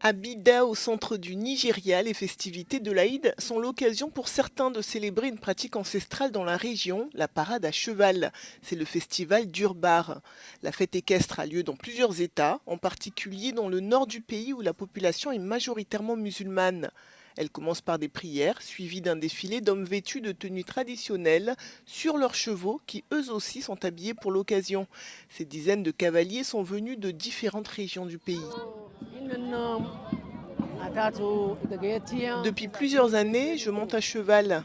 À Bida, au centre du Nigeria, les festivités de l'Aïd sont l'occasion pour certains de célébrer une pratique ancestrale dans la région, la parade à cheval. C'est le festival d'Urbar. La fête équestre a lieu dans plusieurs États, en particulier dans le nord du pays où la population est majoritairement musulmane. Elle commence par des prières, suivies d'un défilé d'hommes vêtus de tenues traditionnelles sur leurs chevaux qui eux aussi sont habillés pour l'occasion. Ces dizaines de cavaliers sont venus de différentes régions du pays. Depuis plusieurs années, je monte à cheval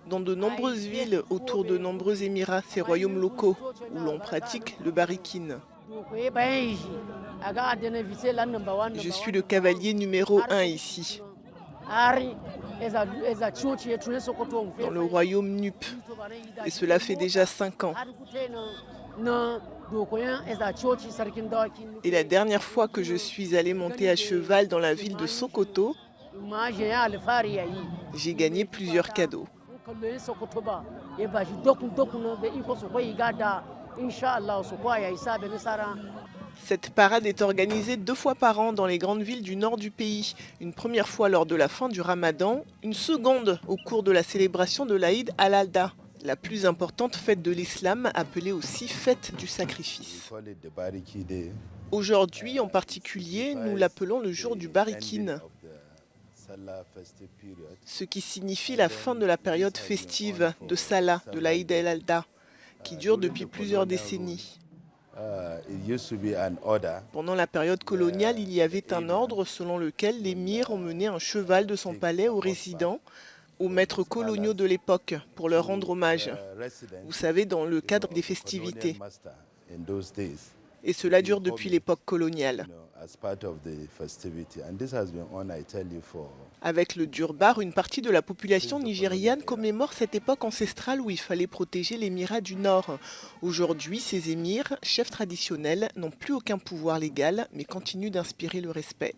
dans de nombreuses villes autour de nombreux émirats, ces royaumes locaux, où l'on pratique le barikin. Je suis le cavalier numéro 1 ici, dans le royaume Nup, et cela fait déjà 5 ans. Et la dernière fois que je suis allé monter à cheval dans la ville de Sokoto, j'ai gagné plusieurs cadeaux. Cette parade est organisée 2 fois par an dans les grandes villes du nord du pays. Une première fois lors de la fin du Ramadan, une seconde au cours de la célébration de l'Aïd al-Adha, la plus importante fête de l'islam, appelée aussi fête du sacrifice. Aujourd'hui, en particulier, nous l'appelons le jour du barikin, ce qui signifie la fin de la période festive de Salah, de l'Aïd al-Adha, qui dure depuis plusieurs décennies. Pendant la période coloniale, il y avait un ordre selon lequel l'émir emmenait un cheval de son palais aux résidents, aux maîtres coloniaux de l'époque, pour leur rendre hommage. Vous savez, dans le cadre des festivités. Et cela dure depuis l'époque coloniale. Avec le Durbar, une partie de la population nigériane commémore cette époque ancestrale où il fallait protéger l'émirat du Nord. Aujourd'hui, ces émirs, chefs traditionnels, n'ont plus aucun pouvoir légal, mais continuent d'inspirer le respect.